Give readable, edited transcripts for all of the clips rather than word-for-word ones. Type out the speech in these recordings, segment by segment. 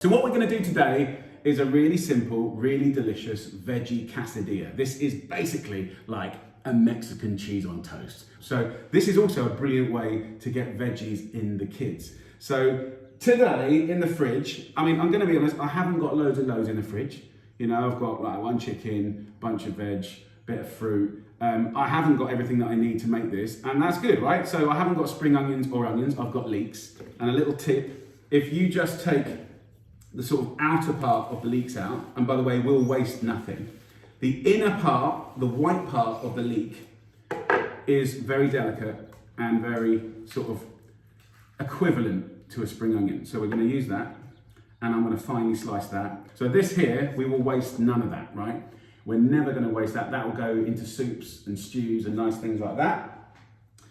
So what we're going to do today is a really simple, really delicious veggie quesadilla. This is basically like a Mexican cheese on toast. So this is also a brilliant way to get veggies in the kids. So today in the fridge, I mean, I'm going to be honest, I haven't got loads and loads in the fridge. You know, I've got like one chicken, bunch of veg, bit of fruit. I haven't got everything that I need to make this, and that's good, right? So I haven't got spring onions or onions, I've got leeks. And a little tip, if you just take the sort of outer part of the leeks out, and by the way, we'll waste nothing. The inner part, the white part of the leek, is very delicate and very sort of equivalent to a spring onion. So we're going to use that, and I'm going to finely slice that. So this here, we will waste none of that, right? We're never going to waste that. That will go into soups and stews and nice things like that.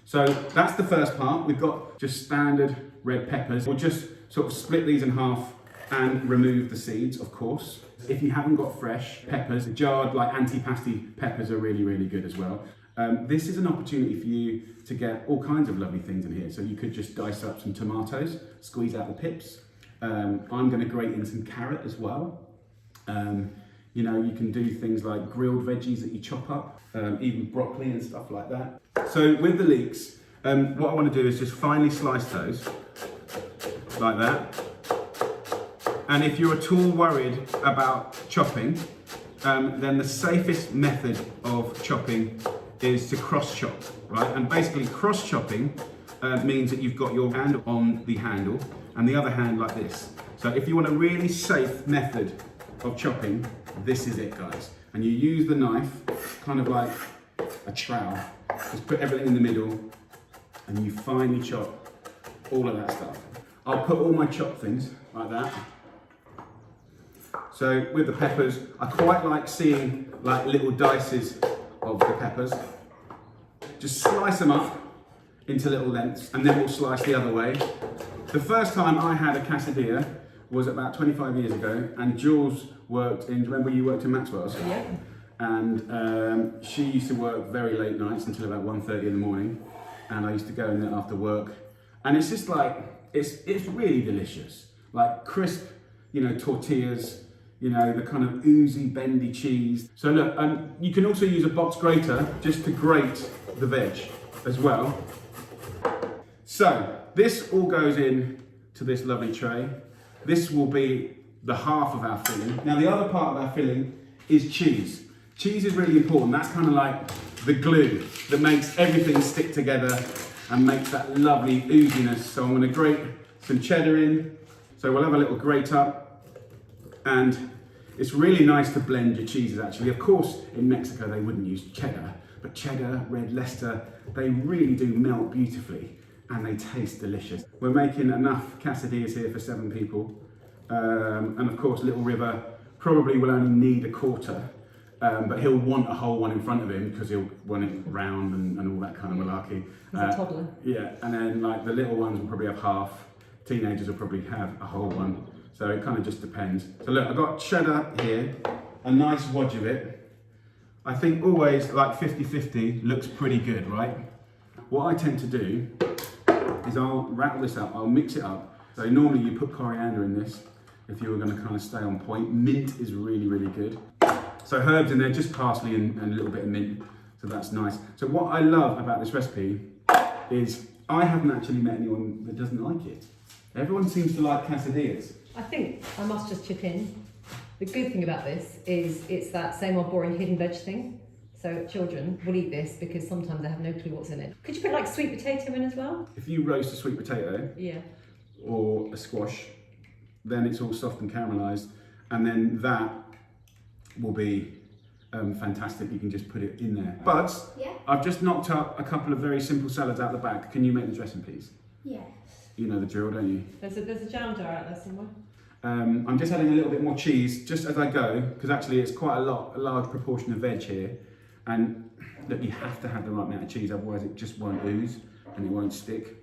So that's the first part. We've got just standard red peppers. We'll just sort of split these in half and remove the seeds, of course. If you haven't got fresh peppers, jarred like antipasti peppers are really, really good as well. This is an opportunity for you to get all kinds of lovely things in here. So you could just dice up some tomatoes, squeeze out the pips. I'm going to grate in some carrot as well. You know, you can do things like grilled veggies that you chop up, even broccoli and stuff like that. So with the leeks, what I want to do is just finely slice those like that. And if you're at all worried about chopping, then the safest method of chopping is to cross chop, right? And basically cross chopping means that you've got your hand on the handle and the other hand like this. So if you want a really safe method of chopping, this is it, guys. And you use the knife kind of like a trowel. Just put everything in the middle and you finely chop all of that stuff. I'll put all my chopped things like that. So with the peppers, I quite like seeing like little dices of the peppers. Just slice them up into little lengths and then we'll slice the other way. The first time I had a quesadilla was about 25 years ago, and Jules worked in, do you remember you worked in Maxwell's? Yeah. And she used to work very late nights until about 1:30 in the morning, and I used to go in there after work. And it's just like, it's really delicious. Like crisp, you know, tortillas, you know, the kind of oozy, bendy cheese. So look, you can also use a box grater just to grate the veg as well. So this all goes in to this lovely tray. This will be the half of our filling. Now the other part of our filling is cheese. Cheese is really important. That's kind of like the glue that makes everything stick together and makes that lovely ooziness. So I'm going to grate some cheddar in. So we'll have a little grate up, and it's really nice to blend your cheeses actually. Of course, in Mexico they wouldn't use cheddar, but cheddar, red Leicester, they really do melt beautifully and they taste delicious. We're making enough quesadillas here for 7 people. And of course, Little River probably will only need a quarter, but he'll want a whole one in front of him because he'll want it round and all that kind of malarkey. He's a toddler. Yeah, and then like the little ones will probably have half. Teenagers will probably have a whole one. So it kind of just depends. So look, I've got cheddar here, a nice wodge of it. I think always like 50-50 looks pretty good, right? What I tend to do is I'll rattle this up, I'll mix it up. So normally you put coriander in this if you were going to kind of stay on point. Mint is really, really good. So herbs in there, just parsley and a little bit of mint. So that's nice. So what I love about this recipe is I haven't actually met anyone that doesn't like it. Everyone seems to like quesadillas. I think I must just chip in. The good thing about this is it's that same old boring hidden veg thing. So children will eat this because sometimes they have no clue what's in it. Could you put like sweet potato in as well? If you roast a sweet potato, yeah, or a squash, then it's all soft and caramelised, and then that will be fantastic. You can just put it in there. But yeah. I've just knocked up a couple of very simple salads out the back. Can you make the dressing, please? Yes. You know the drill, don't you? there's a jam jar out there somewhere. I'm just adding a little bit more cheese just as I go, because actually it's quite a large proportion of veg here. And look, you have to have the right amount of cheese, otherwise it just won't ooze and it won't stick.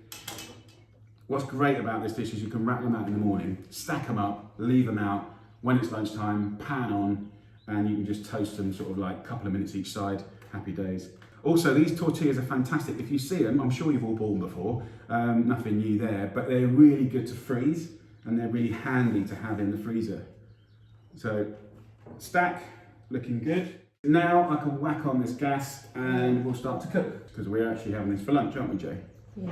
What's great about this dish is you can wrap them out in the morning, stack them up, leave them out. When it's lunchtime, pan on, and you can just toast them sort of like a couple of minutes each side. Happy days. Also, these tortillas are fantastic. If you see them, I'm sure you've all bought them before, nothing new there, but they're really good to freeze. and they're really handy to have in the freezer. So stack, looking good. Now I can whack on this gas and we'll start to cook, because we're actually having this for lunch, aren't we, Jay? Yeah.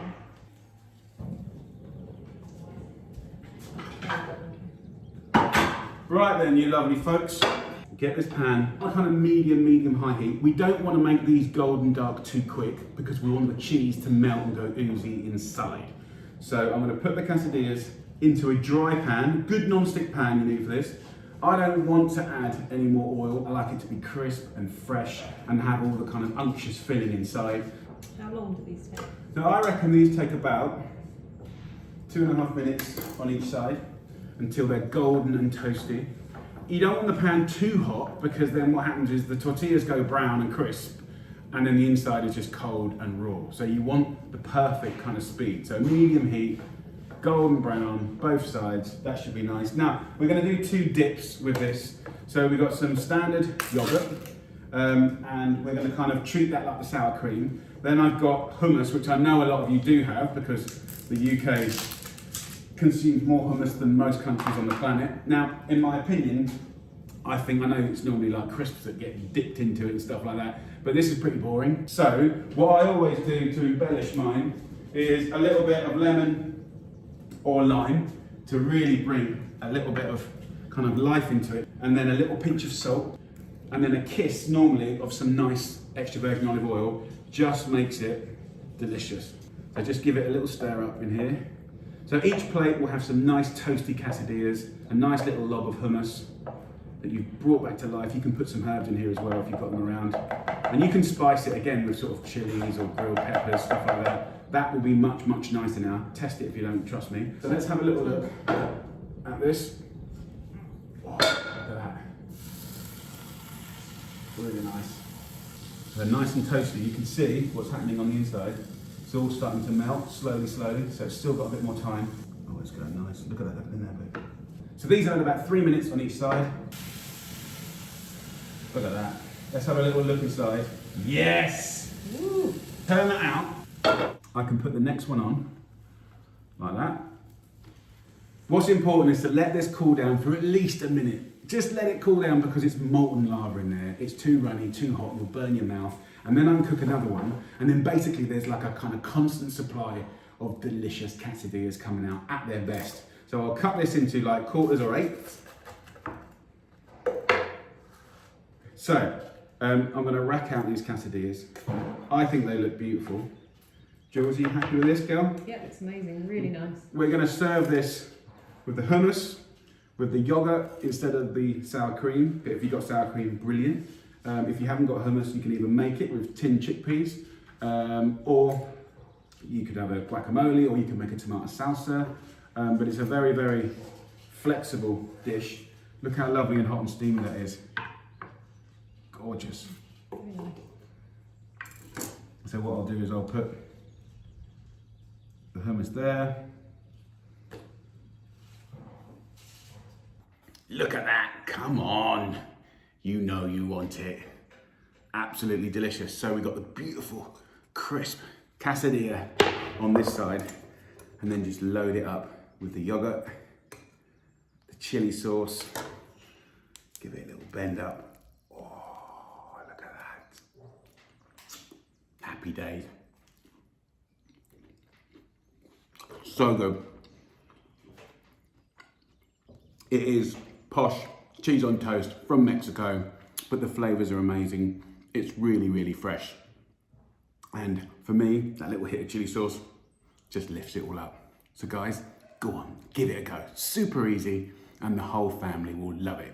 Right then, you lovely folks, get this pan on kind of medium-high heat. We don't want to make these golden dark too quick because we want the cheese to melt and go oozy inside. So I'm going to put the quesadillas into a dry pan, good non-stick pan you need for this. I don't want to add any more oil. I like it to be crisp and fresh and have all the kind of unctuous filling inside. How long do these take? So I reckon these take about 2.5 minutes on each side until they're golden and toasty. You don't want the pan too hot because then what happens is the tortillas go brown and crisp and then the inside is just cold and raw. So you want the perfect kind of speed. So medium heat, golden brown, both sides, that should be nice. Now, we're gonna do 2 dips with this. So we've got some standard yogurt and we're gonna kind of treat that like the sour cream. Then I've got hummus, which I know a lot of you do have because the UK consumes more hummus than most countries on the planet. Now, in my opinion, I know it's normally like crisps that get dipped into it and stuff like that, but this is pretty boring. So, what I always do to embellish mine is a little bit of lemon or lime to really bring a little bit of kind of life into it, and then a little pinch of salt, and then a kiss normally of some nice extra virgin olive oil just makes it delicious. So just give it a little stir up in here. So each plate will have some nice toasty quesadillas, a nice little lob of hummus that you've brought back to life. You can put some herbs in here as well if you've got them around. And you can spice it again with sort of chilies or grilled peppers, stuff like that. That will be much, much nicer now. Test it if you don't trust me. So let's have a little look at this. Oh, look at that. Really nice. They're nice and toasty. You can see what's happening on the inside. It's all starting to melt slowly, slowly, so it's still got a bit more time. Oh, it's going nice. Look at that in there, babe. So these are at about 3 minutes on each side. Look at that. Let's have a little look inside. Yes! Woo. Turn that out. I can put the next one on, like that. What's important is to let this cool down for at least a minute. Just let it cool down because it's molten lava in there. It's too runny, too hot, you'll burn your mouth. And then uncook another one. And then basically there's like a kind of constant supply of delicious quesadillas coming out at their best. So I'll cut this into like quarters or eighths. So I'm gonna rack out these quesadillas. I think they look beautiful. Jules, are you happy with this, girl? Yeah, it's amazing, really nice. We're gonna serve this with the hummus, with the yogurt instead of the sour cream. But if you've got sour cream, brilliant. If you haven't got hummus, you can either make it with tinned chickpeas, or you could have a guacamole, or you can make a tomato salsa. But it's a very, very flexible dish. Look how lovely and hot and steamy that is. Gorgeous. Really. So what I'll do is I'll put the hummus there. Look at that, come on. You know you want it. Absolutely delicious. So we've got the beautiful, crisp quesadilla on this side, and then just load it up with the yogurt, the chili sauce, give it a little bend up. Oh, look at that. Happy days. So good. It is posh cheese on toast from Mexico, but the flavors are amazing. It's really, really fresh. And for me, that little hit of chili sauce just lifts it all up. So guys, go on, give it a go. Super easy, and the whole family will love it.